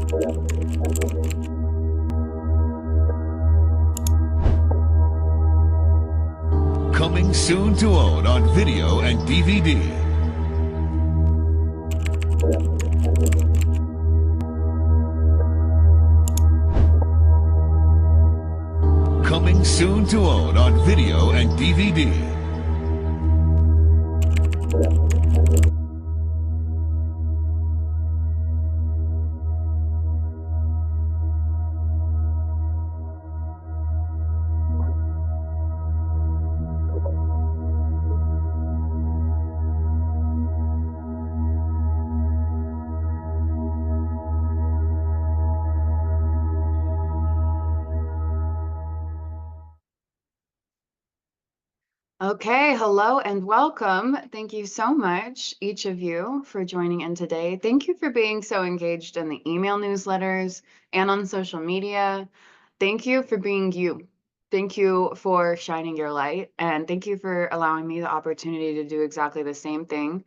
Coming soon to own on video and DVD. Coming soon to own on video and DVD. Okay, hello and welcome. Thank you so much, each of you, for joining in today. Thank you for being so engaged in the email newsletters and on social media. Thank you for being you. Thank you for shining your light, and thank you for allowing me the opportunity to do exactly the same thing.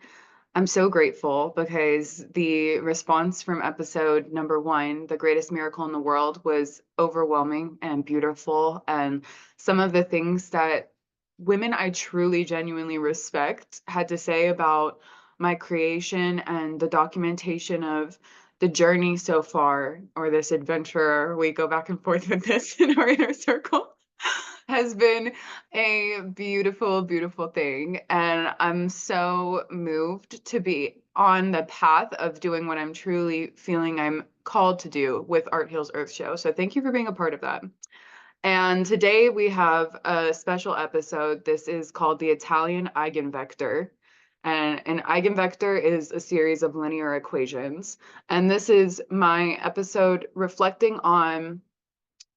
I'm so grateful because the response from episode number 1, The Greatest Miracle in the World, was overwhelming and beautiful. And some of the things that women I truly genuinely respect had to say about my creation and the documentation of the journey so far, or this adventure, we go back and forth with this in our inner circle, has been a beautiful, beautiful thing. And I'm so moved to be on the path of doing what I'm truly feeling I'm called to do with Art Heals Earth Show. So thank you for being a part of that. And today we have a special episode. This is called the Italian Eigenvector. And an eigenvector is a series of linear equations. And this is my episode reflecting on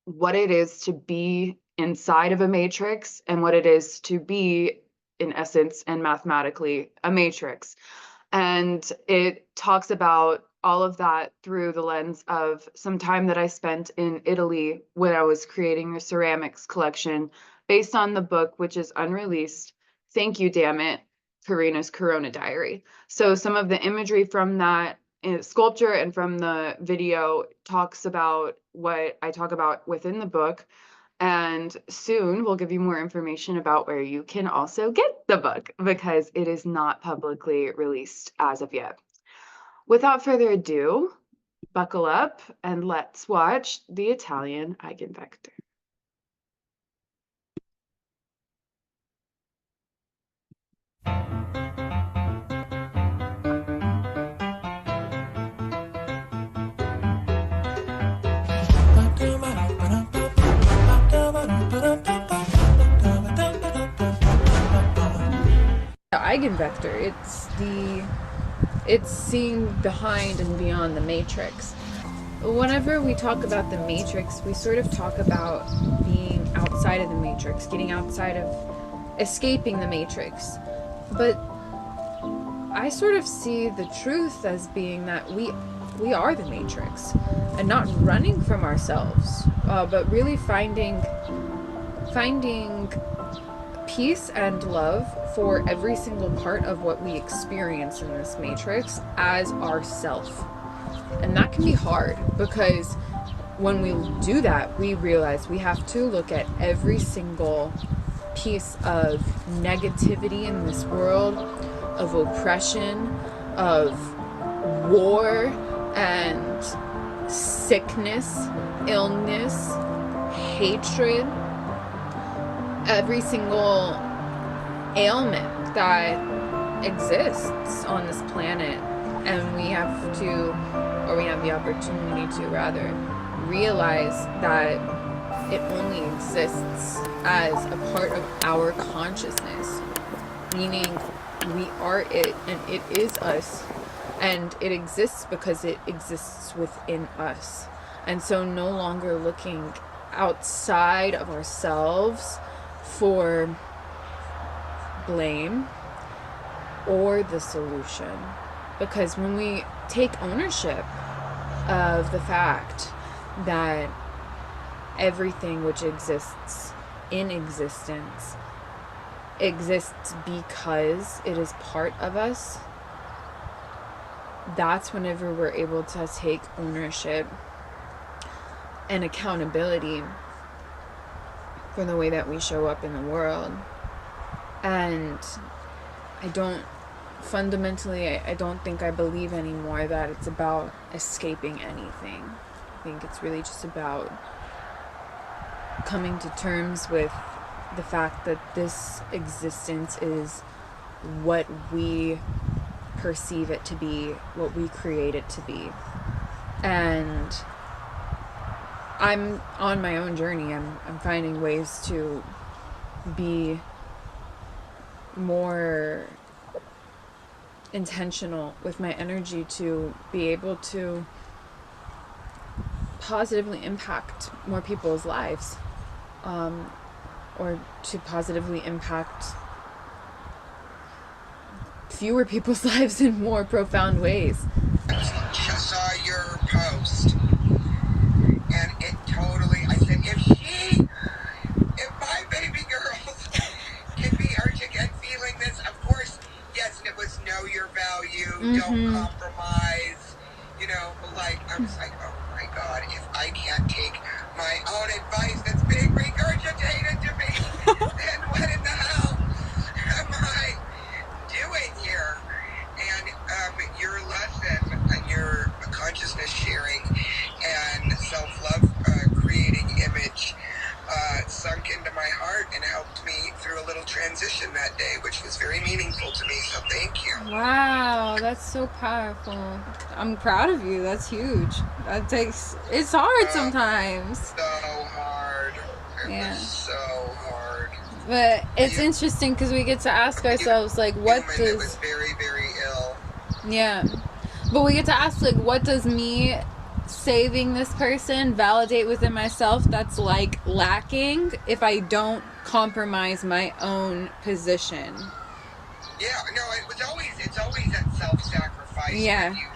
what it is to be inside of a matrix and what it is to be, in essence and mathematically, a matrix. And it talks about all of that through the lens of some time that I spent in Italy when I was creating a ceramics collection based on the book, which is unreleased. Thank you, damn it, Carina's Corona Diary. So some of the imagery from that sculpture and from the video talks about what I talk about within the book. And soon we'll give you more information about where you can also get the book, because it is not publicly released as of yet. Without further ado, buckle up and let's watch the Italian Eigenvector. The eigenvector, it's seeing behind and beyond the matrix. Whenever we talk about the matrix, we sort of talk about being outside of the matrix, getting outside of, escaping the matrix. But I sort of see the truth as being that we are the matrix, and not running from ourselves, but really finding peace and love for every single part of what we experience in this matrix as ourself. And that can be hard, because when we do that, we realize we have to look at every single piece of negativity in this world, of oppression, of war and sickness, illness, hatred, every single ailment that exists on this planet. And we have to, or we have the opportunity to rather, realize that it only exists as a part of our consciousness, meaning we are it and it is us, and it exists because it exists within us. And so no longer looking outside of ourselves for blame or the solution. Because when we take ownership of the fact that everything which exists in existence exists because it is part of us, that's whenever we're able to take ownership and accountability for the way that we show up in the world. And I don't think I believe anymore that it's about escaping anything. I think it's really just about coming to terms with the fact that this existence is what we perceive it to be, what we create it to be. And I'm on my own journey. I'm finding ways to be more intentional with my energy, to be able to positively impact more people's lives, or to positively impact fewer people's lives in more profound ways. Just saw your post, and it totally, I said, if my baby girls can be articulate feeling this, of course, yes, and it was know your value, don't compromise, like, I was like, oh my God, if I can't take my own advice that's being regurgitated to me, then what in the hell am I doing here? And your lesson and your consciousness sharing and self-love creating image sunk into my heart and helped me through a little transition that day, which was very meaningful to me, so thank you. Wow, that's so powerful. I'm proud of you. That's huge. It's hard sometimes. So hard. It was so hard. But it's interesting because we get to ask ourselves, like, what does... It was very, very ill. Yeah. But we get to ask, like, what does me saving this person validate within myself that's, like, lacking if I don't compromise my own position? Yeah, no, it's always that self-sacrifice. Yeah. When you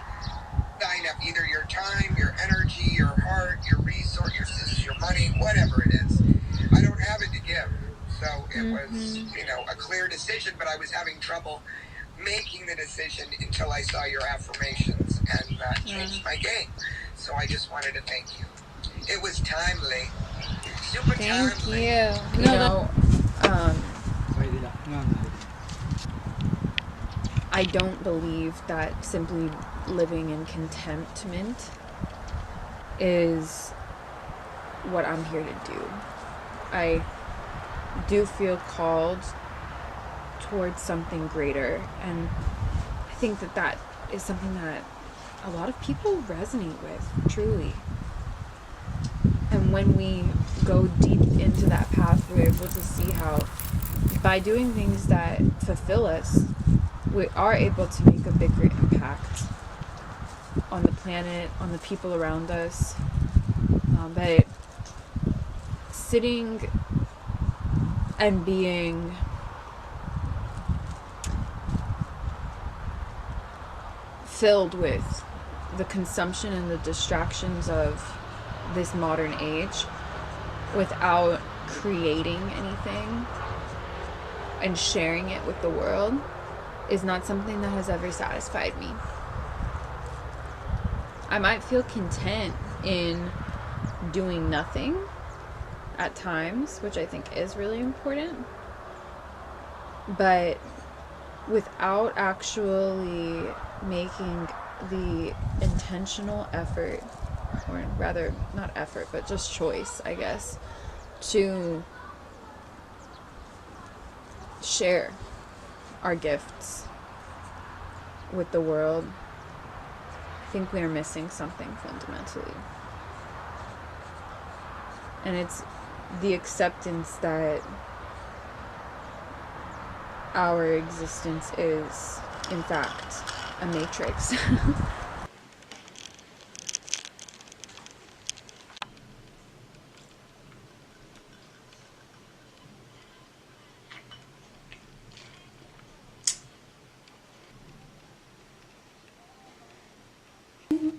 sign up either your time, your energy, your heart, your resource, your money, whatever it is. I don't have it to give. So it was, a clear decision, but I was having trouble making the decision until I saw your affirmations, and that changed my game. So I just wanted to thank you. It was timely. Super timely. Thank you. I don't believe that simply living in contentment is what I'm here to do. I do feel called towards something greater, and I think that is something that a lot of people resonate with, truly. And when we go deep into that path, we're able to see how by doing things that fulfill us, we are able to make a bigger impact on the planet, on the people around us. But sitting and being filled with the consumption and the distractions of this modern age without creating anything and sharing it with the world is not something that has ever satisfied me. I might feel content in doing nothing at times, which I think is really important, but without actually making the intentional effort, or rather not effort, but just choice, I guess, to share our gifts with the world, I think we are missing something fundamentally. And it's the acceptance that our existence is, in fact, a matrix.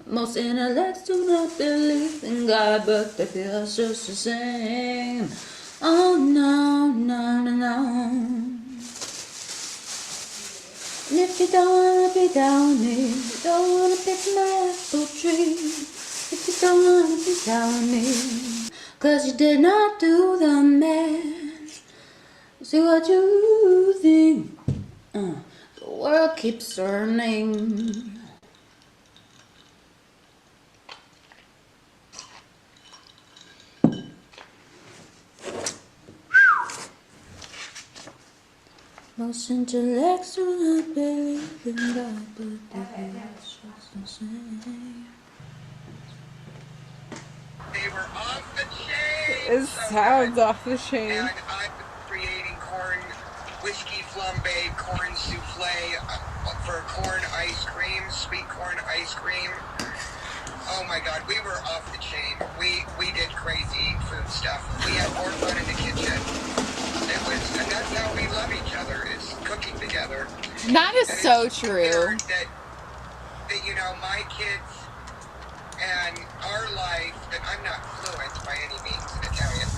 Most intellects do not believe in God, but they feel it's just the same. Oh no, no, no, no. And if you don't wanna be down here, you don't wanna pick my apple tree. If you don't wanna be down here, 'cause you did not do the math. See what you think. The world keeps turning. Most intellects do not believe in God, but they just the same. They were off the chain. It sounds off the chain. And I'm creating corn whiskey flambe, corn souffle for corn ice cream, sweet corn ice cream. Oh my God, we were off the chain. We did crazy food stuff. We had more fun in the kitchen. And that's how we love each other, is cooking together. That is And so it's true. weird that, you know, my kids and our life, that I'm not fluent by any means in Italian,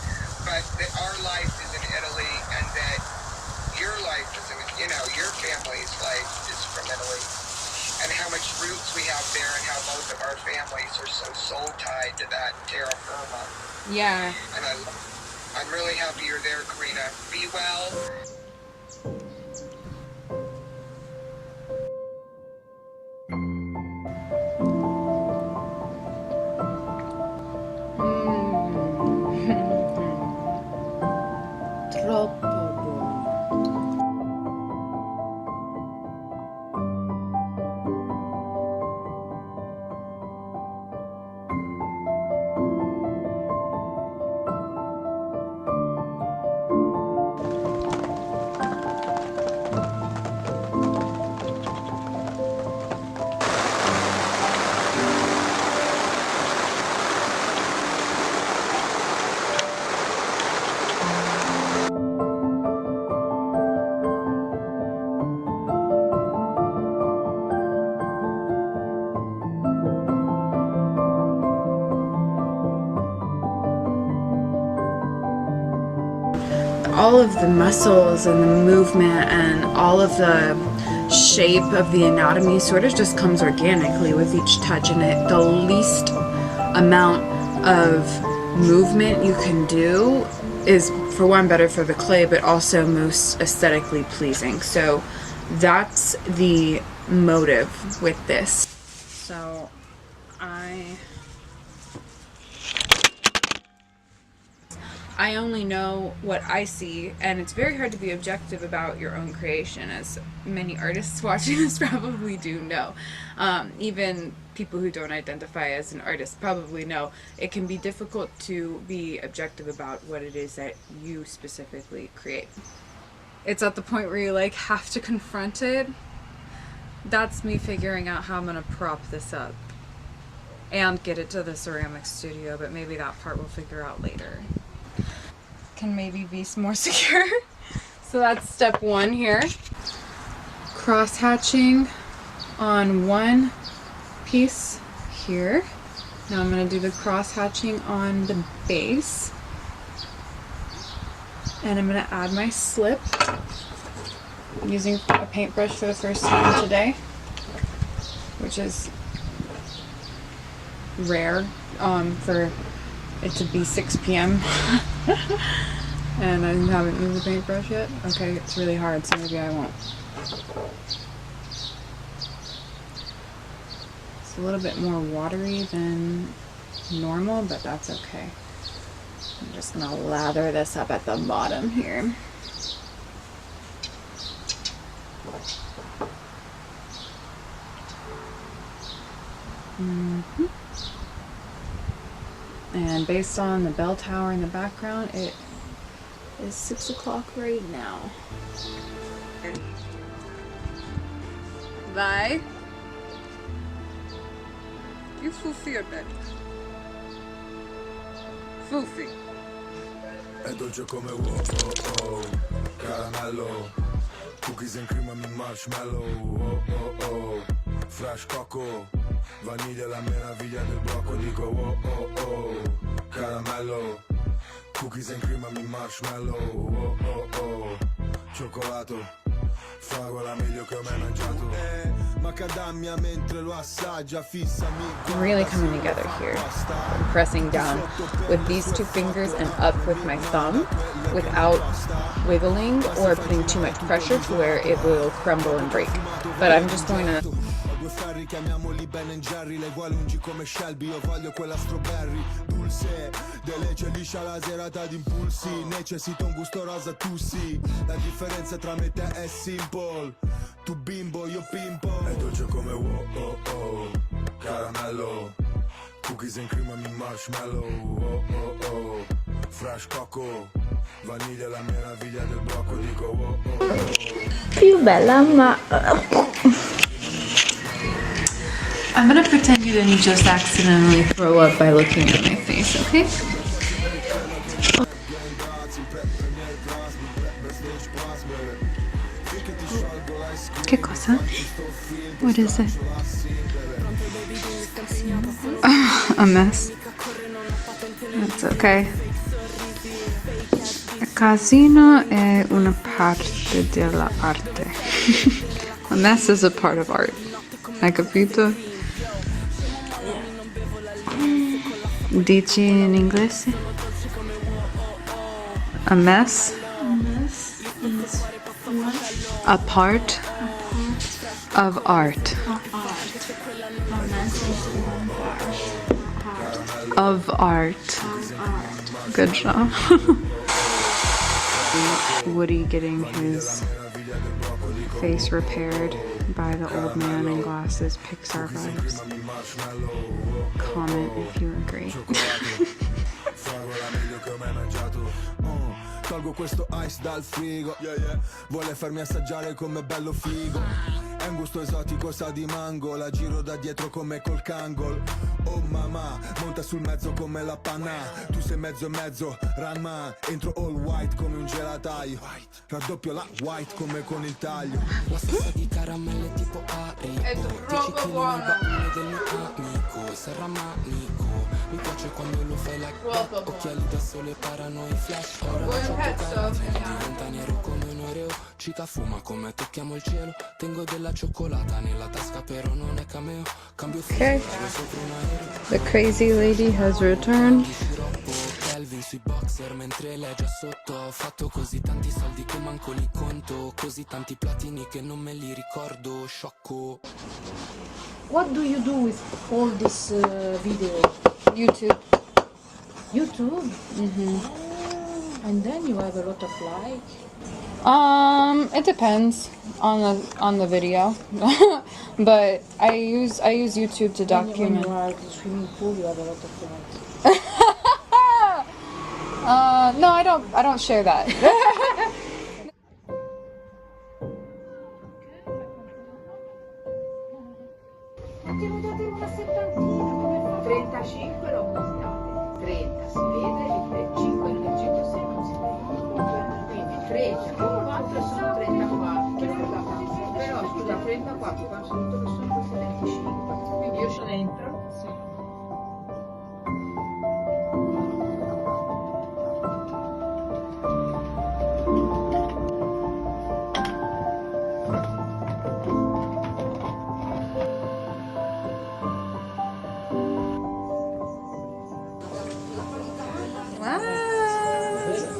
but that our life is in Italy, and that your life is in, you know, your family's life is from Italy, and how much roots we have there, and how both of our families are so soul tied to that terra firma. Yeah. And I'm really happy you're there, Carina. Be well. Troppo buono. All of the muscles and the movement and all of the shape of the anatomy sort of just comes organically with each touch, and the least amount of movement you can do is, for one, better for the clay, but also most aesthetically pleasing. So that's the motive with this. So I only know what I see, and it's very hard to be objective about your own creation, as many artists watching this probably do know. Even people who don't identify as an artist probably know it can be difficult to be objective about what it is that you specifically create. It's at the point where you like have to confront it. That's me figuring out how I'm gonna prop this up and get it to the ceramic studio, but maybe that part we'll figure out later. Can maybe be more secure. So that's step one here. Cross hatching on one piece here. Now I'm going to do the cross hatching on the base. And I'm going to add my slip. I'm using a paintbrush for the first time today, which is rare for it to be 6 p.m. and I haven't used a paintbrush yet. Okay, it's really hard, so maybe I won't. It's a little bit more watery than normal, but that's okay. I'm just gonna lather this up at the bottom here. And based on the bell tower in the background, it is 6 o'clock right now. Vai. E o Fufi, Beck? Fufi. È dolce come wow, caramello, cookies and cream and marshmallow, fresh cocoa, vaniglia la meraviglia del blocco, dico caramello, cookies and cream and marshmallow, cioccolato, fragola meglio che ho mai mangiato. Macadamia mentre lo assaggia, fissami. Really coming together here. I'm pressing down with these two fingers and up with my thumb without wiggling or putting too much pressure to where it will crumble and break. But I'm just going to... Due ferri chiamiamoli Ben & Jerry, lei vuole lungi come Shelby, io voglio quella strawberry dulce, delece liscia la serata d'impulsi, necessito un gusto rosa tu sì, la differenza tra me e te è simple, tu bimbo io pimpo, è dolce come wow oh oh, caramello, cookies and cream and marshmallow, oh oh oh, fresh cocoa, vaniglia la meraviglia del blocco, dico oh oh oh. Più bella, ma... I'm gonna pretend you didn't just accidentally throw up by looking at my face, okay? Che cosa? What is it? A mess. That's okay. Casino è una parte dell'arte. A mess is a part of art. Hai capito? Dici in inglese? A mess? A mess is what? A part of art. A mess is one part. Of art. Of art. Good job. Woody getting his face repaired by the old man in glasses. Pixar vibes. Comment if you agree. Tolgo questo ice dal frigo, vuole farmi assaggiare come bello figo. È un gusto esotico, sa di mango, la giro da dietro come col Kangol. Oh mamma, monta sul mezzo come la panna. Tu sei mezzo e mezzo, ranma. Entro all white come un gelataio. Raddoppio la white come con il taglio. La salsa di caramelle tipo Aribo. È troppo buona. Del mio amico, sarà manico. Mi piace quando lo fai like occhiali da sole parano i flash. Ora la gioco diventa nero come un oreo. Cica fuma come tocchiamo il cielo. Tengo della cioccolata nella tasca però non è cameo. Cambio Okay. The crazy lady has returned. Kelvin sui boxer mentre legge sotto. Ho fatto così tanti soldi che manco li conto. Così tanti platini che non me li ricordo. Sciocco. What do you do with all this video? YouTube. YouTube? Mm-hmm. And then you have a lot of like. It depends on the video, but I use YouTube to When document. you are at the swimming pool, you have a lot of likes. No, I don't share that.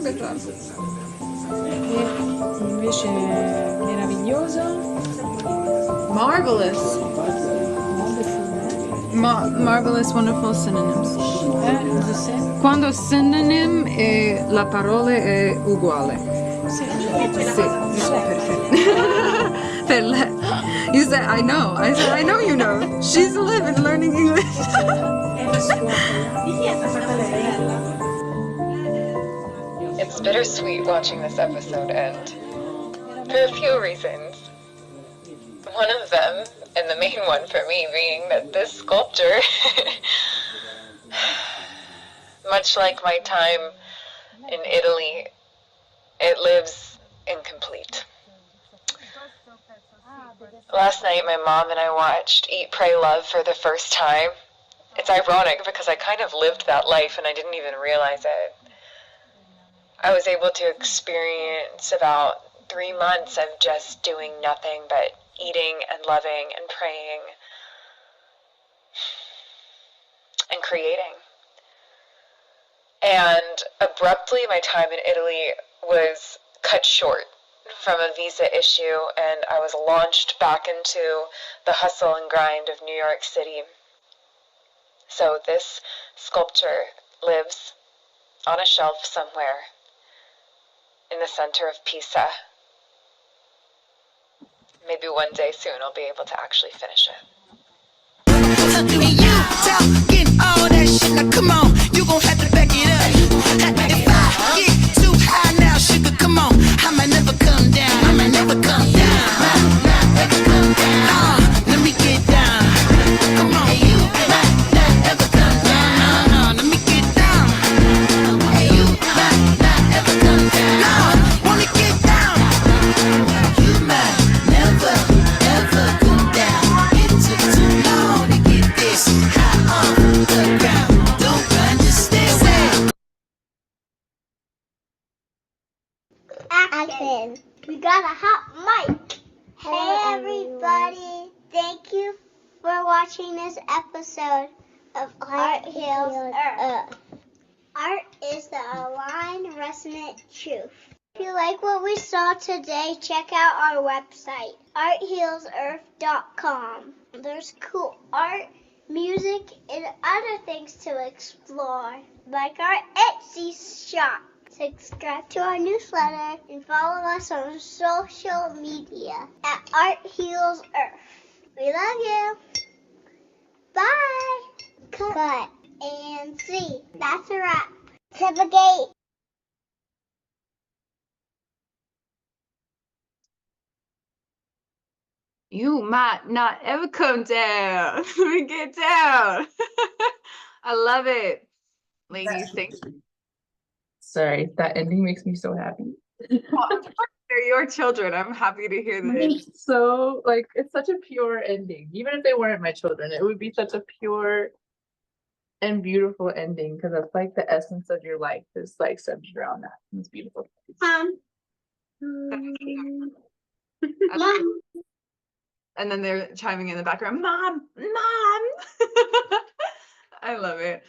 Good job. Invece meravigliosa. Marvelous. Marvelous, wonderful synonyms. The same. Quando synonym e la parola è uguale. Sì. Sì, perfetto. You said I know. I said I know you know. She's 11 learning English. It's bittersweet watching this episode end for a few reasons. One of them, and the main one for me, being that this sculpture, much like my time in Italy, it lives incomplete. Last night, my mom and I watched Eat, Pray, Love for the first time. It's ironic because I kind of lived that life and I didn't even realize it. I was able to experience about 3 months of just doing nothing but eating and loving and praying and creating. And abruptly, my time in Italy was cut short from a visa issue, and I was launched back into the hustle and grind of New York City. So this sculpture lives on a shelf somewhere in the center of Pisa. Maybe one day soon I'll be able to actually finish it. And you talking all that shit, now come on, you gon' have to back it up. If I get too high now, sugar, come on, I might never come down, I might never come down, let me get down, come on, you might not ever come down, no, let me get down, you might not ever come down, no, wanna get down, you might never ever come down, it took too long to get this high off the ground, don't run, just stay away. Action. We got a hot mic. Hey everybody. Thank you for watching this episode of Art Heals Earth. Art is the aligned resonant truth. If you like what we saw today, check out our website, arthealsearth.com. There's cool art, music, and other things to explore, like our Etsy shop. Subscribe to our newsletter and follow us on social media at Art Heals Earth. We love you. Bye. Cut. And see. That's a wrap. To the gate. You might not ever come down. Let me get down. I love it. Ladies, thank you. Sorry, that ending makes me so happy. They're your children. I'm happy to hear that. It's so, like, it's such a pure ending. Even if they weren't my children, it would be such a pure and beautiful ending, because that's like the essence of your life is like centered around that. It's beautiful. And then they're chiming in the background, Mom, Mom. I love it.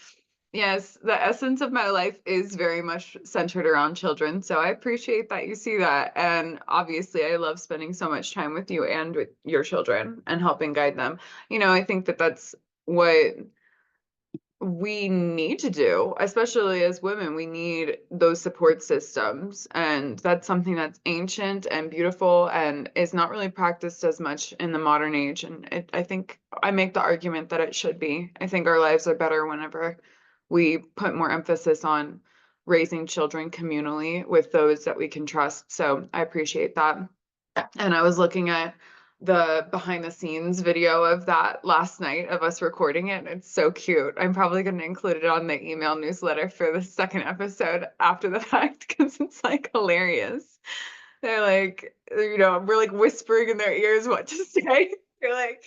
Yes, the essence of my life is very much centered around children. So I appreciate that you see that. And obviously, I love spending so much time with you and with your children and helping guide them. You know, I think that that's what we need to do, especially as women. We need those support systems. And that's something that's ancient and beautiful and is not really practiced as much in the modern age. And I think I make the argument that it should be. I think our lives are better whenever we put more emphasis on raising children communally with those that we can trust. So I appreciate that. And I was looking at the behind the scenes video of that last night of us recording it. It's so cute. I'm probably going to include it on the email newsletter for the second episode after the fact, because it's like hilarious. They're like, you know, we're like whispering in their ears what to say. They're like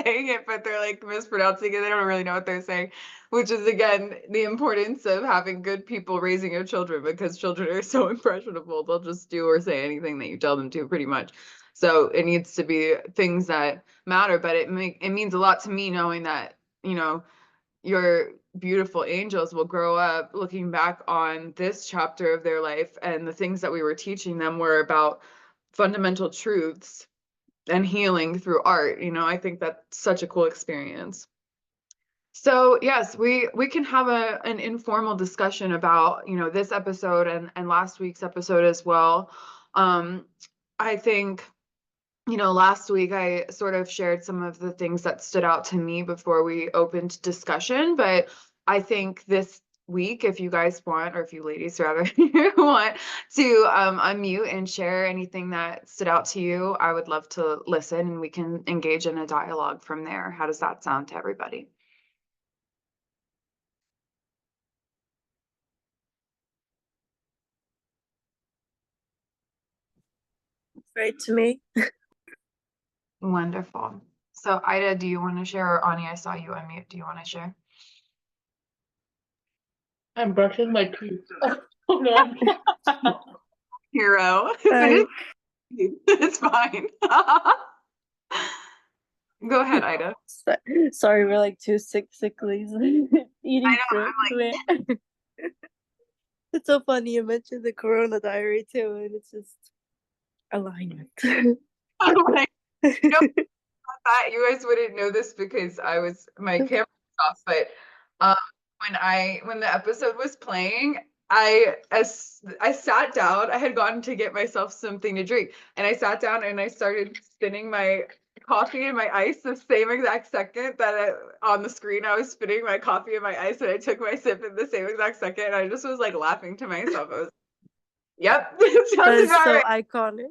saying it, but they're like mispronouncing it. They don't really know what they're saying, which is again the importance of having good people raising your children, because children are so impressionable. They'll just do or say anything that you tell them to, pretty much. So it needs to be things that matter, but it means a lot to me knowing that, you know, your beautiful angels will grow up looking back on this chapter of their life, and the things that we were teaching them were about fundamental truths and healing through art. You know, I think that's such a cool experience. So yes, we can have an informal discussion about, you know, this episode and last week's episode as well. I think, you know, last week I sort of shared some of the things that stood out to me before we opened discussion, but I think this week, if you guys want, or if you ladies rather want to unmute and share anything that stood out to you, I would love to listen and we can engage in a dialogue from there. How does that sound to everybody? Great to me. Wonderful. So Ida, do you want to share, or Ani, I saw you unmute. Do you want to share? I'm brushing my teeth. Oh, no. hero. Hi. It's fine. Go ahead, Ida. Sorry, we're like two sicklies eating fruit. It's so funny you mentioned the Corona diary too, and it's just alignment. Like, you know, that you guys wouldn't know this because my camera was off, but um when the episode was playing, as I sat down, I had gone to get myself something to drink, and I sat down and I started spinning my coffee and my ice the same exact second that on the screen I was spinning my coffee and my ice, and I took my sip in the same exact second, and I just was like laughing to myself. I was, yep, That sounds is about so right. iconic.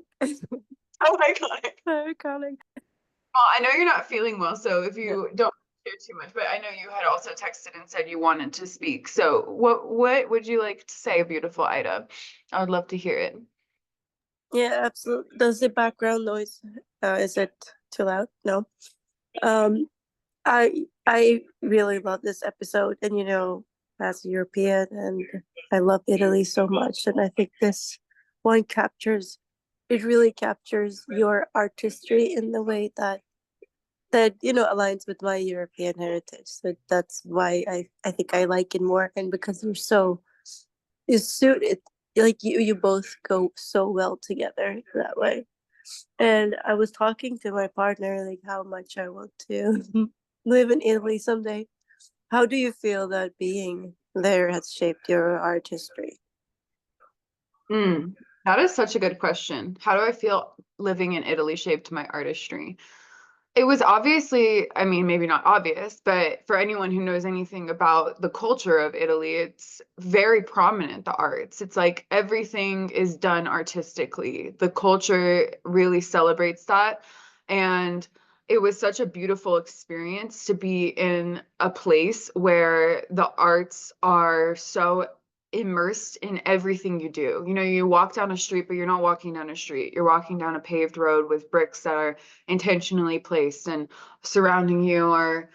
Oh my God. Iconic. Well, I know you're not feeling well, so if you don't share too much, but I know you had also texted and said you wanted to speak. So what would you like to say, beautiful Ida? I would love to hear it. Yeah, absolutely. Does the background noise is it too loud? No. Um I really love this episode, and as a European, and I love Italy so much, and I think this one really captures your artistry in the way that aligns with my European heritage. So that's why I think I like it more, and because you suit it, like you both go so well together that way. And I was talking to my partner like how much I want to live in Italy someday. How do you feel that being there has shaped your artistry? That is such a good question. How do I feel living in Italy shaped my artistry? It was obviously, I mean, maybe not obvious, but for anyone who knows anything about the culture of Italy, it's very prominent, the arts. It's like everything is done artistically. The culture really celebrates that. And it was such a beautiful experience to be in a place where the arts are so immersed in everything you do. You know, you walk down a street, but you're not walking down a street. You're walking down a paved road with bricks that are intentionally placed, and surrounding you are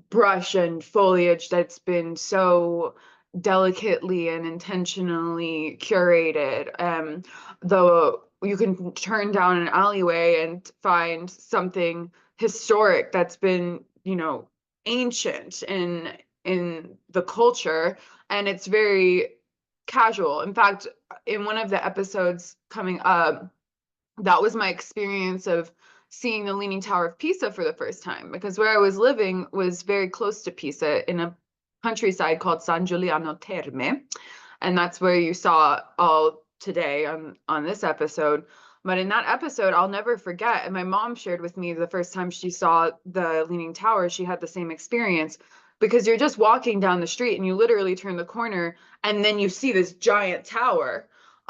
brush and foliage that's been so delicately and intentionally curated. Though you can turn down an alleyway and find something historic that's been, ancient in the culture, and it's very casual. In fact, in one of the episodes coming up, that was my experience of seeing the Leaning Tower of Pisa for the first time, because where I was living was very close to Pisa in a countryside called San Giuliano Terme, and that's where you saw all today on this episode. But in that episode, I'll never forget, and my mom shared with me the first time she saw the Leaning Tower, she had the same experience, because you're just walking down the street and you literally turn the corner and then you see this giant tower,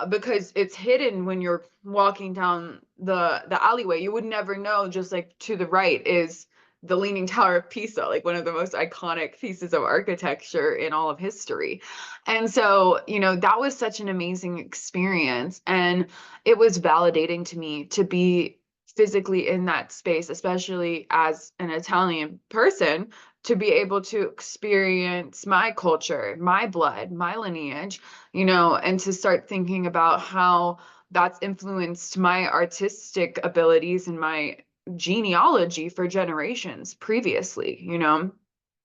because it's hidden when you're walking down the alleyway. You would never know, just like to the right is the Leaning Tower of Pisa, like one of the most iconic pieces of architecture in all of history. And so, that was such an amazing experience. And it was validating to me to be physically in that space, especially as an Italian person, to be able to experience my culture, my blood, my lineage, and to start thinking about how that's influenced my artistic abilities and my genealogy for generations previously.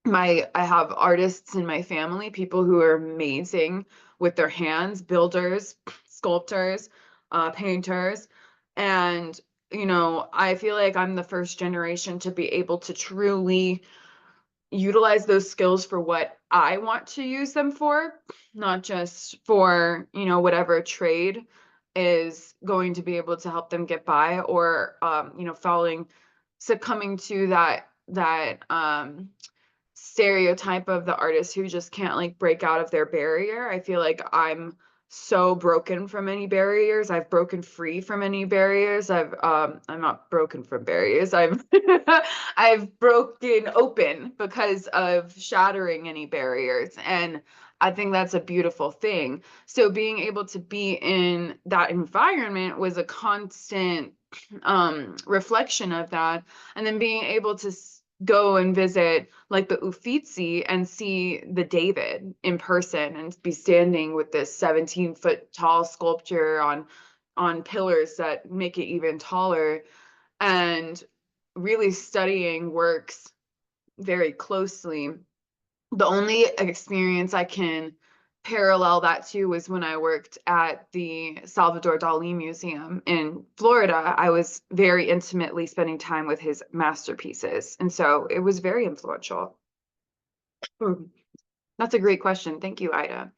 I have artists in my family, people who are amazing with their hands, builders, sculptors, painters. And I feel like I'm the first generation to be able to truly utilize those skills for what I want to use them for, not just for, whatever trade is going to be able to help them get by, or succumbing to that stereotype of the artist who just can't like break out of their barrier. I feel like I'm so broken from any barriers. I've broken free from any barriers. I'm not broken from barriers. I've broken open because of shattering any barriers. And I think that's a beautiful thing. So being able to be in that environment was a constant reflection of that. And then being able to go and visit like the Uffizi and see the David in person and be standing with this 17-foot tall sculpture on pillars that make it even taller, and really studying works very closely. The only experience I can parallel that to was when I worked at the Salvador Dali Museum in Florida. I was very intimately spending time with his masterpieces, and so it was very influential. That's a great question. Thank you, Ida.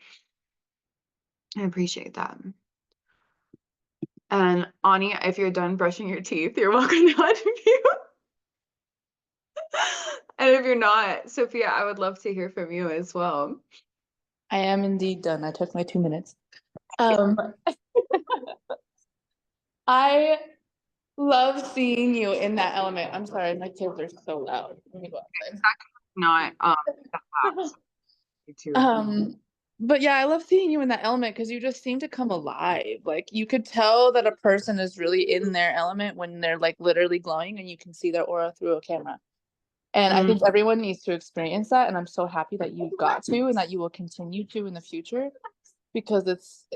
I appreciate that. And Ani, if you're done brushing your teeth, you're welcome to unmute. And if you're not, Sophia, I would love to hear from you as well. I am indeed done. I took my 2 minutes. I love seeing you in that element. I'm sorry, my kids are so loud. Let me go outside. Not But yeah, I love seeing you in that element because you just seem to come alive. Like you could tell that a person is really in their element when they're like literally glowing and you can see their aura through a camera. And I think everyone needs to experience that. And I'm so happy that you've got to and that you will continue to in the future, because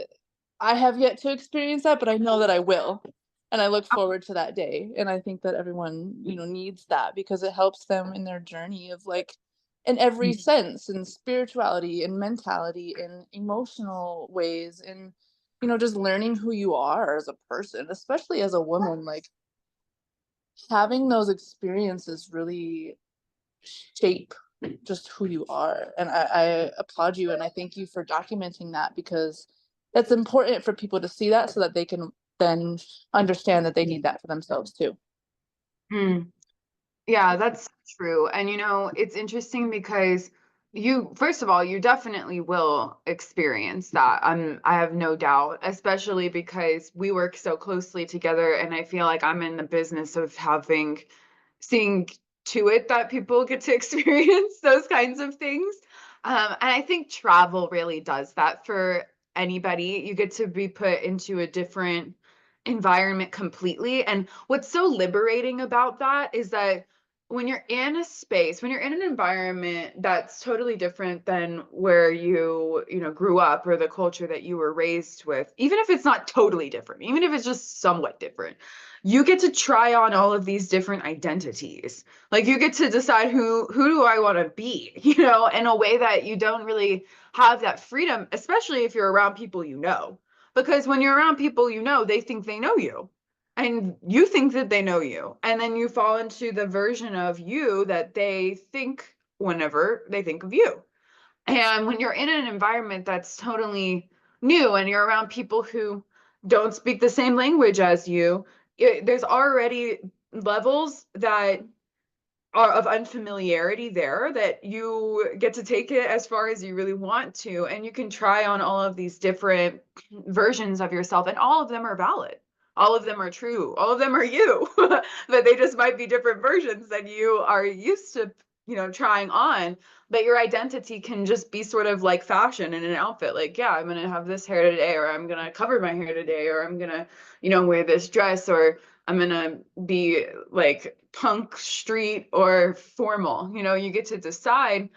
I have yet to experience that, but I know that I will. And I look forward to that day. And I think that everyone, needs that because it helps them in their journey of like, in every sense, in spirituality, in mentality, in emotional ways, in, just learning who you are as a person, especially as a woman. Like having those experiences really shape just who you are. And I applaud you and I thank you for documenting that, because it's important for people to see that so that they can then understand that they need that for themselves too. Yeah, that's true. And it's interesting because first of all, you definitely will experience that. I have no doubt, especially because we work so closely together, and I feel like I'm in the business of seeing to it that people get to experience those kinds of things. And I think travel really does that for anybody. You get to be put into a different environment completely. And what's so liberating about that is that when you're in an environment that's totally different than where you grew up, or the culture that you were raised with, even if it's not totally different, even if it's just somewhat different, you get to try on all of these different identities. Like you get to decide who do I want to be, in a way that you don't really have that freedom, especially if you're around people because when you're around people they think they know you. And you think that they know you, and then you fall into the version of you that they think whenever they think of you. And when you're in an environment that's totally new and you're around people who don't speak the same language as you, there's already levels that are of unfamiliarity there that you get to take it as far as you really want to, and you can try on all of these different versions of yourself, and all of them are valid, all of them are true, all of them are you. But they just might be different versions that you are used to trying on. But your identity can just be sort of like fashion in an outfit. Like, yeah, I'm gonna have this hair today, or I'm gonna cover my hair today, or I'm gonna wear this dress, or I'm gonna be like punk, street, or formal. You get to decide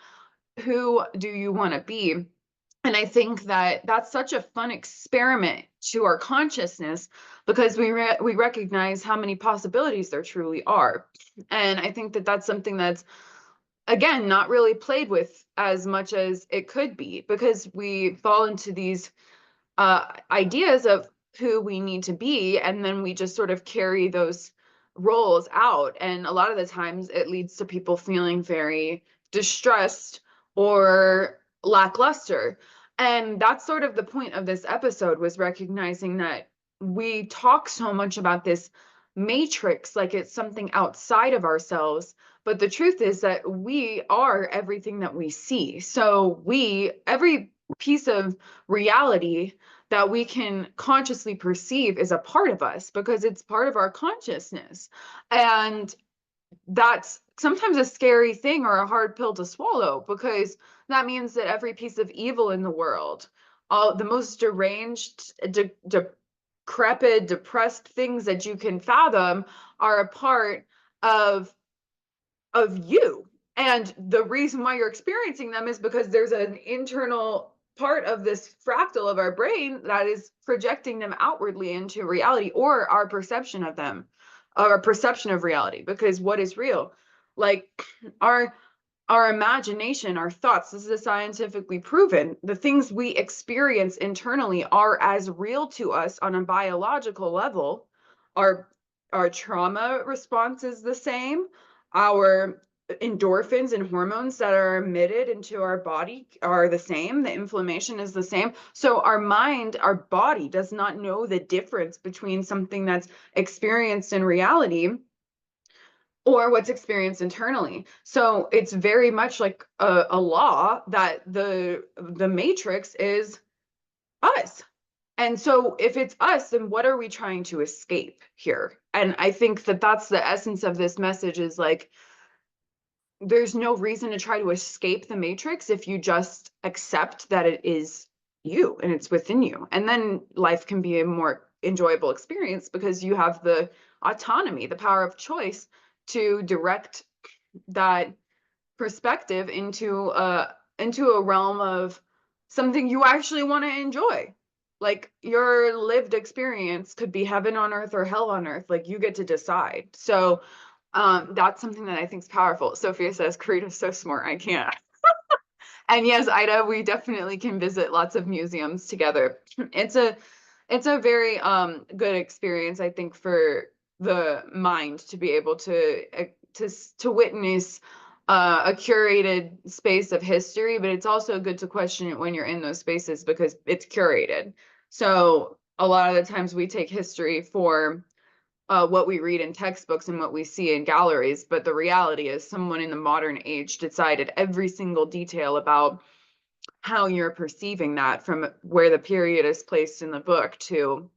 who do you want to be. And I think that that's such a fun experiment to our consciousness, because we recognize how many possibilities there truly are. And I think that that's something that's, again, not really played with as much as it could be, because we fall into these ideas of who we need to be, and then we just sort of carry those roles out. And a lot of the times it leads to people feeling very distressed or lackluster. And that's sort of the point of this episode, was recognizing that we talk so much about this matrix like it's something outside of ourselves, but the truth is that we are everything that we see. So every piece of reality that we can consciously perceive is a part of us, because it's part of our consciousness. And that's sometimes a scary thing or a hard pill to swallow, because that means that every piece of evil in the world, all the most deranged, decrepit, depressed things that you can fathom, are a part of of you. And the reason why you're experiencing them is because there's an internal part of this fractal of our brain that is projecting them outwardly into reality, or our perception of them, our perception of reality. Because what is real? Like our imagination, our thoughts, this is scientifically proven. The things we experience internally are as real to us on a biological level. Our our trauma response is the same. Our endorphins and hormones that are emitted into our body are the same. The inflammation is the same. So our mind, our body does not know the difference between something that's experienced in reality or what's experienced internally. So it's very much like a law that the matrix is us. And so if it's us, then what are we trying to escape here? And I think that that's the essence of this message, is like, there's no reason to try to escape the matrix if you just accept that it is you and it's within you. And then life can be a more enjoyable experience because you have the autonomy, the power of choice to direct that perspective into a realm of something you actually want to enjoy. Like, your lived experience could be heaven on earth or hell on earth. Like, you get to decide. So that's something that I think is powerful. Sophia says, Karina's so smart, I can't. And yes, Ida, we definitely can visit lots of museums together. It's a very good experience, I think, for the mind to be able to witness a curated space of history, but it's also good to question it when you're in those spaces because it's curated. So a lot of the times we take history for what we read in textbooks and what we see in galleries, but the reality is someone in the modern age decided every single detail about how you're perceiving that, from where the period is placed in the book to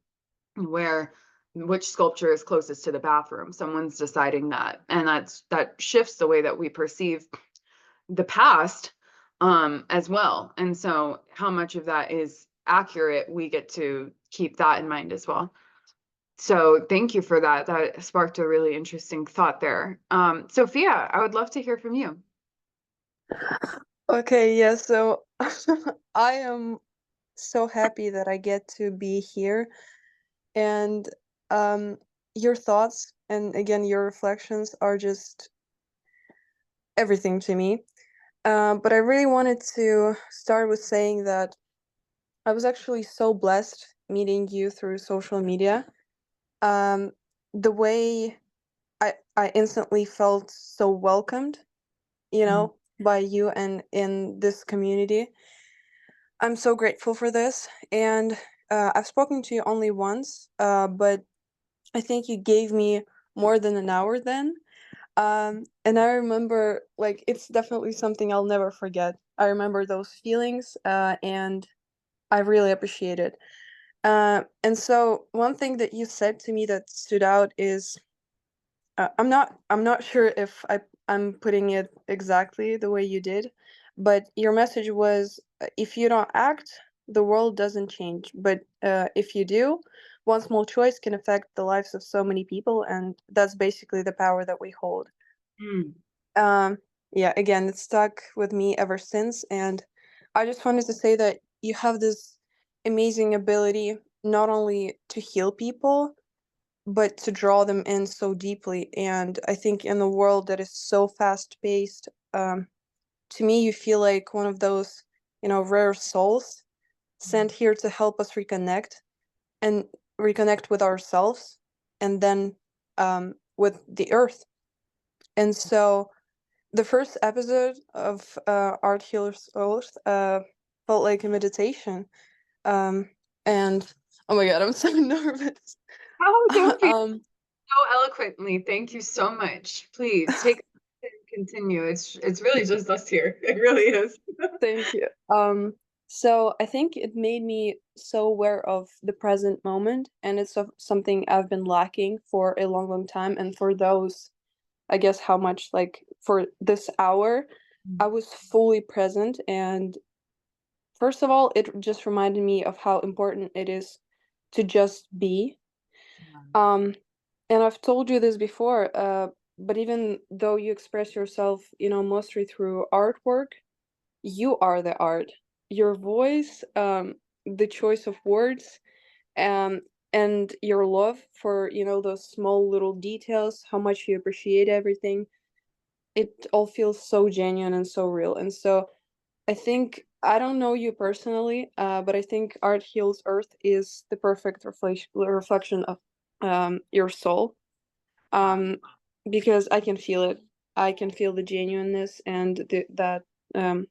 which sculpture is closest to the bathroom. Someone's deciding that, and that shifts the way that we perceive the past as well. And so how much of that is accurate, we get to keep that in mind as well. So thank you for that. That sparked a really interesting thought there. Sophia, I would love to hear from you. Okay, yeah, so I am so happy that I get to be here, and your thoughts and again your reflections are just everything to me. But I really wanted to start with saying that I was actually so blessed meeting you through social media. The way I instantly felt so welcomed, by you and in this community. I'm so grateful for this. And I've spoken to you only once, but I think you gave me more than an hour then. And I remember, like, it's definitely something I'll never forget. I remember those feelings, and I really appreciate it. And so one thing that you said to me that stood out is, I'm not sure if I'm putting it exactly the way you did, but your message was, if you don't act, the world doesn't change. But if you do, one small choice can affect the lives of so many people, and that's basically the power that we hold. Yeah, again, it's stuck with me ever since, and I just wanted to say that you have this amazing ability not only to heal people, but to draw them in so deeply. And I think in the world that is so fast paced, to me, you feel like one of those, rare souls sent here to help us reconnect and reconnect with ourselves, and then with the earth. And so the first episode of Art Healers Earth felt like a meditation. And oh my God, I'm so nervous. Oh, don't be so eloquently. Thank you so much. Please take and continue. It's really just us here. It really is. Thank you. So I think it made me so aware of the present moment, and it's something I've been lacking for a long, long time. And for those, I guess, how much, like, for this hour, I was fully present. And first of all, it just reminded me of how important it is to just be. And I've told you this before, but even though you express yourself, you know, mostly through artwork, you are the art. Your voice, the choice of words, um, and your love for, you know, those small little details, how much you appreciate everything. It all feels so genuine and so real. And so I think, I don't know you personally, but I think Art Heals Earth is the perfect reflection of your soul. Because I can feel it. I can feel the genuineness and that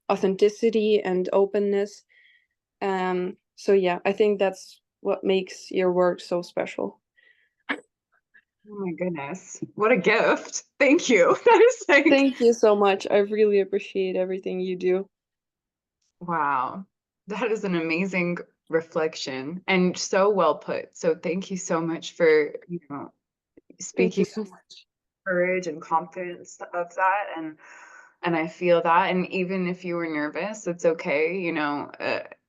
authenticity and openness. So yeah, I think that's what makes your work so special. Oh my goodness. What a gift. Thank you. That is like, Thank you so much. I really appreciate everything you do. wow. That is an amazing reflection and so well put. So thank you so much for, you know, Thank you speaking so much. courage and confidence of that, and I feel that. And even if you were nervous, it's okay, you know.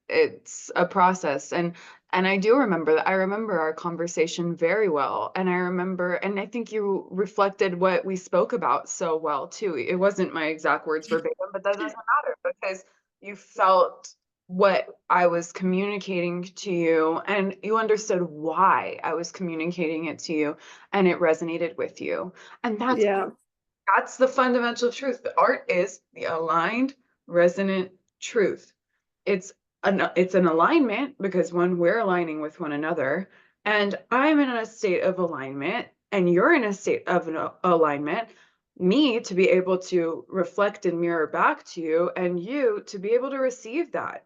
It's a process. And I do remember that. I remember our conversation very well, and I remember, and I think you reflected what we spoke about so well too. It wasn't my exact words verbatim, but that doesn't matter because you felt what I was communicating to you, and you understood why I was communicating it to you, and it resonated with you. And Yeah. that's the fundamental truth. The art is the aligned, resonant truth. It's an alignment because when we're aligning with one another, and I'm in a state of alignment, and you're in a state of alignment, me to be able to reflect and mirror back to you, and you to be able to receive that.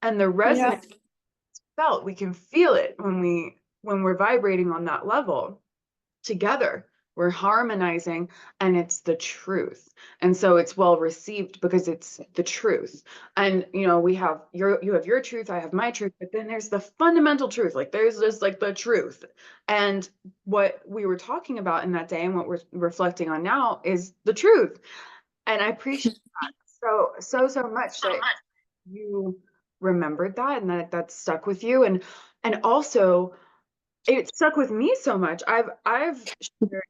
And the Yeah. resonance felt, we can feel it when we're vibrating on that level together. We're harmonizing, and it's the truth. And so it's well received because it's the truth. And you know, you have your truth, I have my truth, but then there's the fundamental truth. Like there's just like the truth. And what we were talking about in that day and what we're reflecting on now is the truth. And I appreciate that so much that you remembered that, and that stuck with you. And also it stuck with me so much. I've shared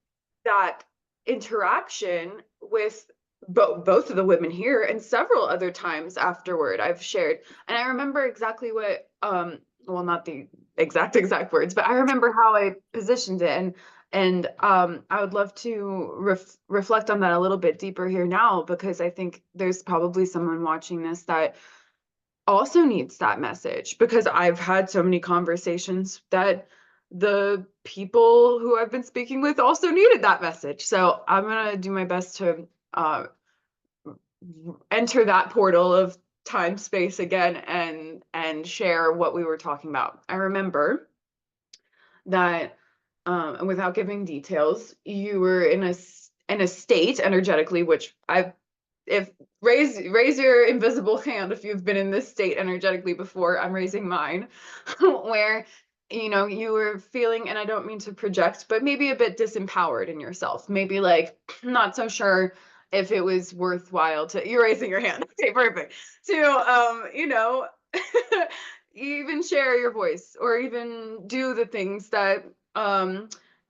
that interaction with both of the women here, and several other times afterward I've shared. And I remember exactly what well, not the exact words, but I remember how I positioned it. And I would love to reflect on that a little bit deeper here now, because I think there's probably someone watching this that also needs that message, because I've had so many conversations that the people who I've been speaking with also needed that message. So I'm gonna do my best to enter that portal of time space again and share what we were talking about. I remember that, and without giving details, you were in a state energetically, which I've if raise your invisible hand if you've been in this state energetically before. I'm raising mine, where you know you were feeling, and I don't mean to project, but maybe a bit disempowered in yourself, maybe like not so sure if it was worthwhile to, you're raising your hand, okay, perfect, to you know even share your voice or even do the things that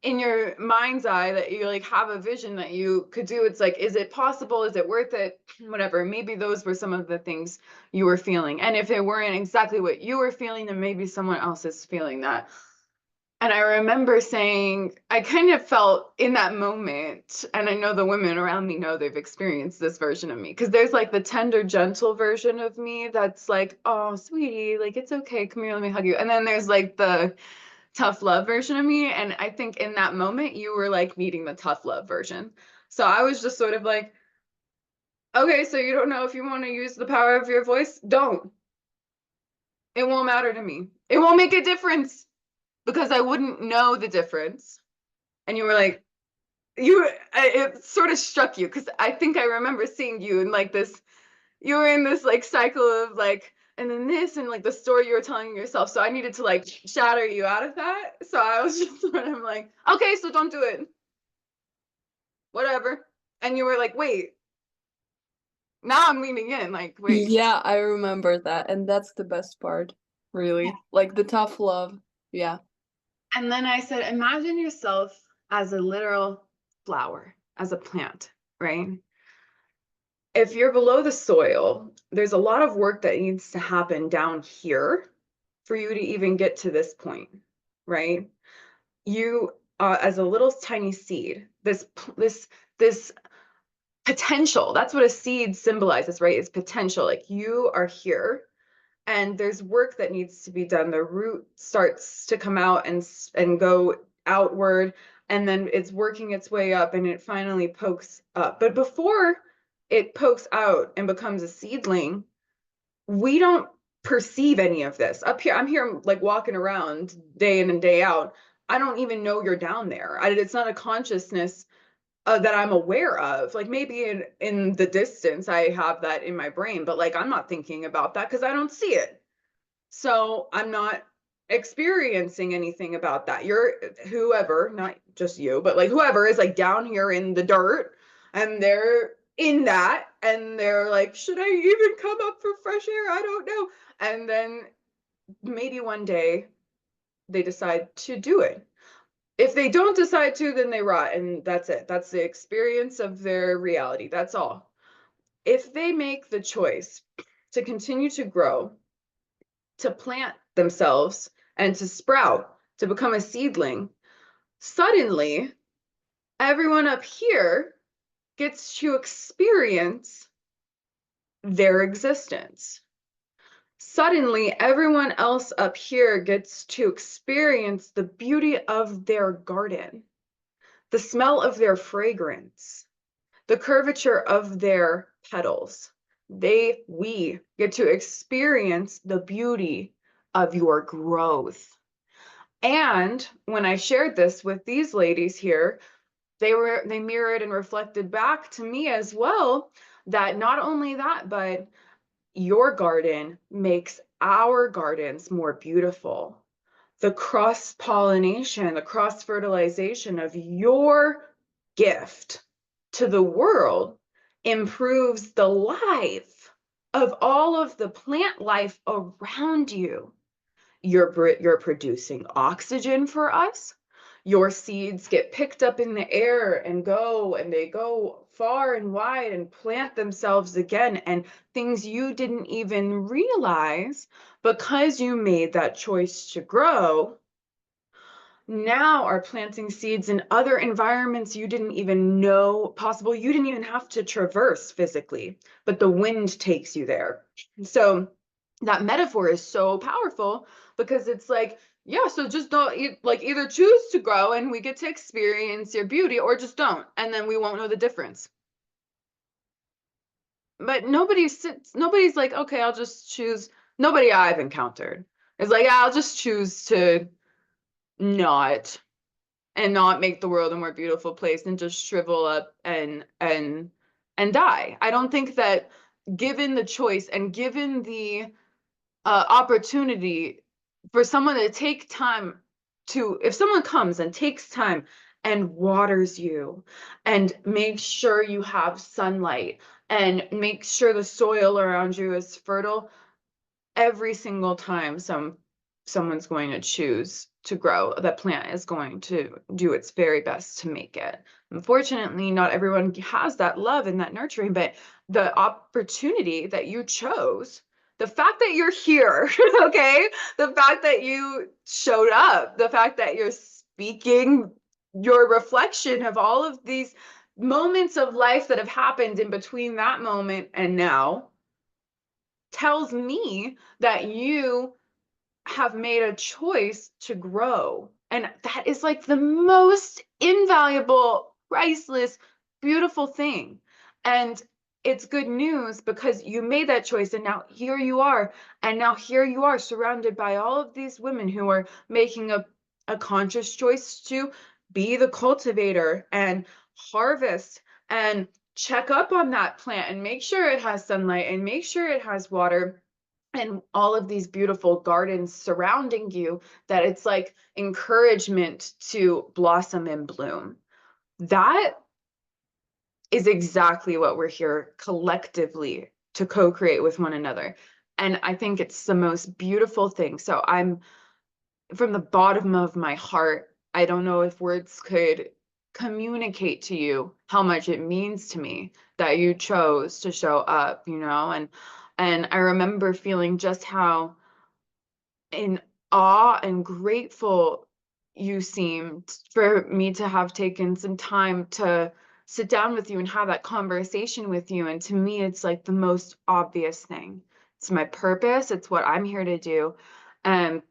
in your mind's eye that you like have a vision that you could do. It's like, is it possible? Is it worth it? Whatever. Maybe those were some of the things you were feeling. And if it weren't exactly what you were feeling, then maybe someone else is feeling that. And I remember saying, I kind of felt in that moment, and I know the women around me know they've experienced this version of me, because there's like the tender, gentle version of me that's like, oh, sweetie, like it's okay, come here, let me hug you. And then there's like the tough love version of me. And I think in that moment, you were like meeting the tough love version. So I was just sort of like, okay, so you don't know if you want to use the power of your voice? Don't. It won't matter to me. It won't make a difference, because I wouldn't know the difference. And you were like, it sort of struck you, because I think I remember seeing you in like this, you were in this like cycle of like, and then this, and like the story you were telling yourself. So I needed to like shatter you out of that. So I was just sort of like, okay, so don't do it. Whatever. And you were like, wait, now I'm leaning in, like, wait. Yeah, I remember that, and that's the best part, really. Like the tough love. Yeah. And then I said, imagine yourself as a literal flower, as a plant, right? If you're below the soil, there's a lot of work that needs to happen down here for you to even get to this point, right? You, as a little tiny seed, this potential, that's what a seed symbolizes, right? It's potential. Like you are here and there's work that needs to be done. The root starts to come out and go outward, and then it's working its way up and it finally pokes up. But before it pokes out and becomes a seedling, we don't perceive any of this. Up here, I'm here like walking around day in and day out. I don't even know you're down there. It's not a consciousness that I'm aware of. Like maybe in the distance, I have that in my brain, but like I'm not thinking about that because I don't see it. So I'm not experiencing anything about that. You're whoever, not just you, but like whoever is like down here in the dirt and they're in that and they're like, should I even come up for fresh air? I don't know. And then maybe one day they decide to do it. If they don't decide to, then they rot and that's it. That's the experience of their reality. That's all. If they make the choice to continue to grow, to plant themselves and to sprout, to become a seedling, suddenly everyone up here gets to experience their existence. Suddenly everyone else up here gets to experience the beauty of their garden, the smell of their fragrance, the curvature of their petals. We get to experience the beauty of your growth. And when I shared this with these ladies here, they mirrored and reflected back to me as well that not only that, but your garden makes our gardens more beautiful. The cross-pollination, the cross-fertilization of your gift to the world improves the life of all of the plant life around you. You're producing oxygen for us. Your seeds get picked up in the air and they go far and wide and plant themselves again, and things you didn't even realize because you made that choice to grow now are planting seeds in other environments you didn't even know possible. You didn't even have to traverse physically, but the wind takes you there. So that metaphor is so powerful because it's like, yeah, so just don't like either choose to grow and we get to experience your beauty, or just don't, and then we won't know the difference. But nobody's like, okay, I'll just choose. Nobody I've encountered is like, I'll just choose to not make the world a more beautiful place and just shrivel up and die. I don't think that, given the choice and given the opportunity for someone to take time to, if someone comes and takes time and waters you and makes sure you have sunlight and makes sure the soil around you is fertile, every single time someone's going to choose to grow, that plant is going to do its very best to make it. Unfortunately, not everyone has that love and that nurturing, but the opportunity that you chose, the fact that you're here, okay, the fact that you showed up, the fact that you're speaking your reflection of all of these moments of life that have happened in between that moment and now, tells me that you have made a choice to grow. And that is like the most invaluable, priceless, beautiful thing. And it's good news because you made that choice and now here you are. And now here you are surrounded by all of these women who are making a conscious choice to be the cultivator and harvest and check up on that plant and make sure it has sunlight and make sure it has water and all of these beautiful gardens surrounding you, that it's like encouragement to blossom and bloom. That is exactly what we're here collectively to co-create with one another. And I think it's the most beautiful thing. So I'm, from the bottom of my heart, I don't know if words could communicate to you how much it means to me that you chose to show up, you know? And I remember feeling just how in awe and grateful you seemed for me to have taken some time to sit down with you and have that conversation with you. And to me, it's like the most obvious thing. It's my purpose. It's what I'm here to do. And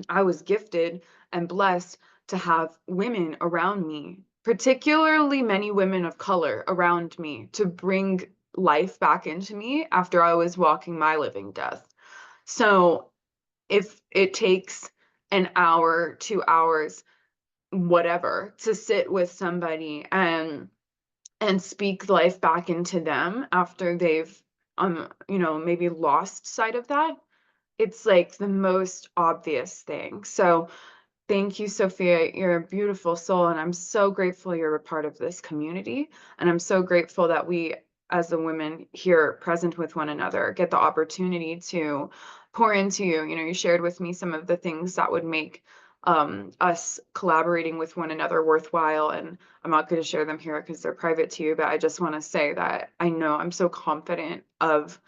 I was gifted and blessed to have women around me, particularly many women of color around me, to bring life back into me after I was walking my living death. So if it takes an hour, 2 hours, whatever, to sit with somebody and speak life back into them after they've you know, maybe lost sight of that, it's like the most obvious thing. So thank you, Sophia. You're a beautiful soul, and I'm so grateful you're a part of this community. And I'm so grateful that we, as the women here present with one another, get the opportunity to pour into you. You know, you shared with me some of the things that would make us collaborating with one another worthwhile. And I'm not going to share them here because they're private to you, but I just want to say that I know I'm so confident of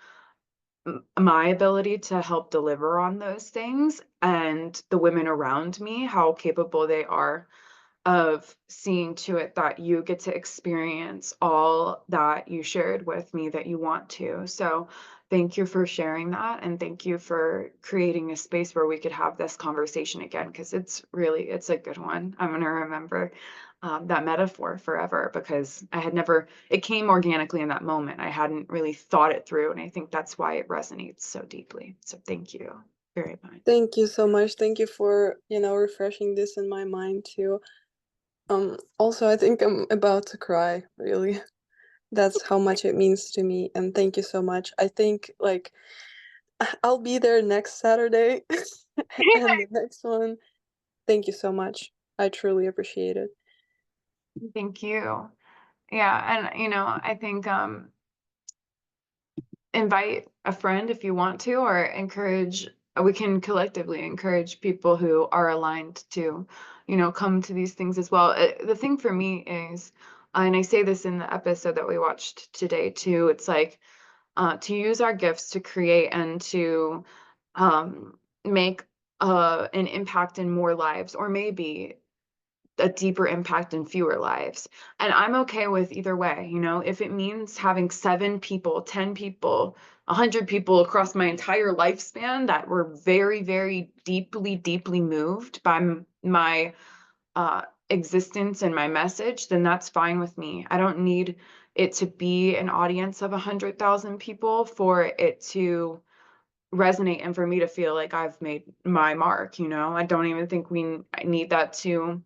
my ability to help deliver on those things, and the women around me, how capable they are of seeing to it that you get to experience all that you shared with me that you want to. So thank you for sharing that, and thank you for creating a space where we could have this conversation again, because it's a good one. I'm going to remember that metaphor forever, because it came organically in that moment. I hadn't really thought it through, and I think that's why it resonates so deeply. So thank you very much. Thank you so much. Thank you for, refreshing this in my mind too. Also, I think I'm about to cry, really. That's how much it means to me, and thank you so much. I think, like, I'll be there next Saturday and the next one. Thank you so much. I truly appreciate it. Thank you. Yeah, and I think invite a friend if you want to, or we can collectively encourage people who are aligned to, come to these things as well. The thing for me is, and I say this in the episode that we watched today too, it's like to use our gifts to create and to make an impact in more lives, or maybe a deeper impact in fewer lives. And I'm okay with either way, if it means having 7 people, 10 people, 100 people across my entire lifespan that were very, very deeply, deeply moved by my existence and my message, then that's fine with me. I don't need it to be an audience of 100,000 people for it to resonate and for me to feel like I've made my mark. I don't even think I need that to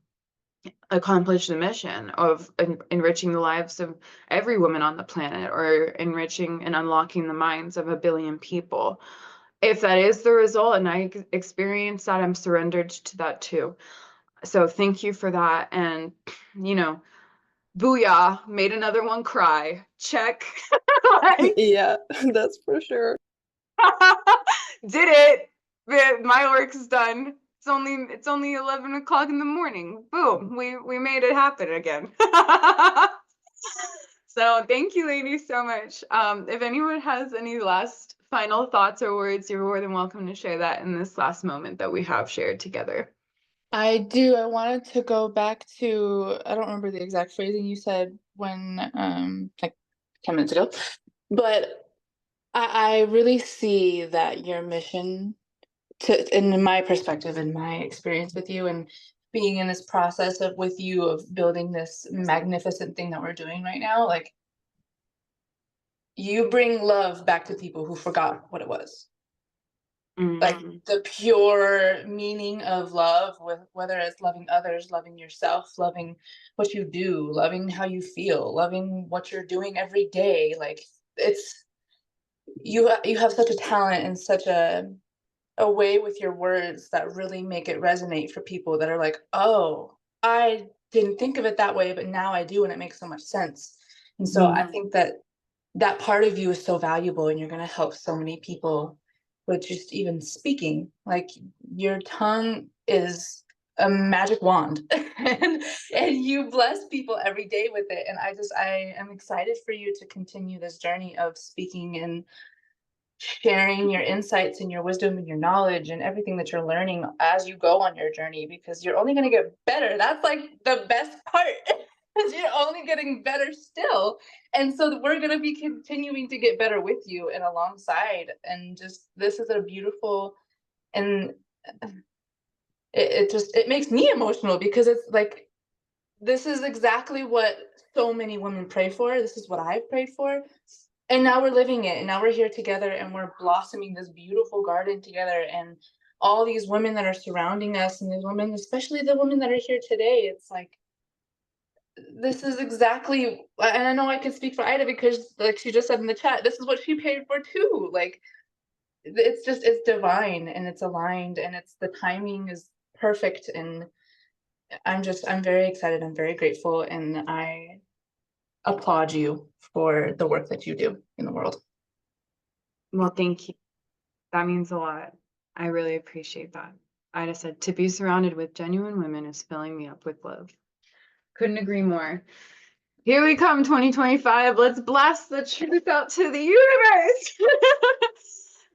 accomplish the mission of enriching the lives of every woman on the planet, or enriching and unlocking the minds of 1 billion people. If that is the result and I experience that, I'm surrendered to that too. So thank you for that. And booyah, made another one cry. Check. Yeah, that's for sure. Did it. My work's done. It's only 11 o'clock in the morning. Boom, we made it happen again. So thank you, ladies, so much. If anyone has any last final thoughts or words, you're more than welcome to share that in this last moment that we have shared together. I do. I wanted to go back to, I don't remember the exact phrasing you said when, like 10 minutes ago, but I really see that your mission in my perspective, in my experience with you, and being in this process with you of building this magnificent thing that we're doing right now, like, you bring love back to people who forgot what it was. Like the pure meaning of love, whether it's loving others, loving yourself, loving what you do, loving how you feel, loving what you're doing every day. Like, it's you have such a talent and such a way with your words that really make it resonate for people that are like, oh, I didn't think of it that way, but now I do, and it makes so much sense. And so I think that part of you is so valuable, and you're going to help so many people with just even speaking. Like, your tongue is a magic wand and you bless people every day with it. And I am excited for you to continue this journey of speaking and sharing your insights and your wisdom and your knowledge and everything that you're learning as you go on your journey, because you're only going to get better. That's like the best part. Because you're only getting better still. And so we're going to be continuing to get better with you and alongside. And just, this is a beautiful, and it makes me emotional, because it's like, this is exactly what so many women pray for. This is what I've prayed for. And now we're living it, and now we're here together, and we're blossoming this beautiful garden together, and all these women that are surrounding us, and these women, especially the women that are here today, it's like, this is exactly, and I know I can speak for Ida, because like she just said in the chat, this is what she paid for too. Like, it's just, it's divine, and it's aligned, and it's, the timing is perfect. And I'm very excited. I'm very grateful. And I applaud you for the work that you do in the world. Well, thank you. That means a lot. I really appreciate that. Ida said, to be surrounded with genuine women is filling me up with love. Couldn't agree more. Here we come, 2025. Let's blast the truth out to the universe.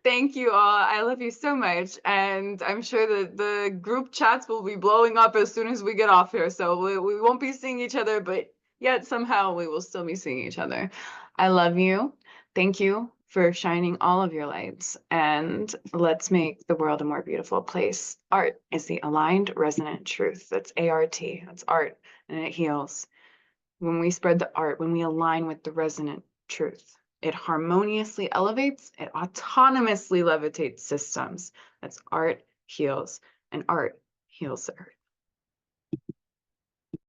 Thank you all. I love you so much. And I'm sure that the group chats will be blowing up as soon as we get off here. So we won't be seeing each other, but yet somehow we will still be seeing each other. I love you. Thank you for shining all of your lights. And let's make the world a more beautiful place. Art is the aligned resonant truth. That's ART. That's art. And it heals. When we spread the art, when we align with the resonant truth, it harmoniously elevates, it autonomously levitates systems. That's art heals, and art heals the earth.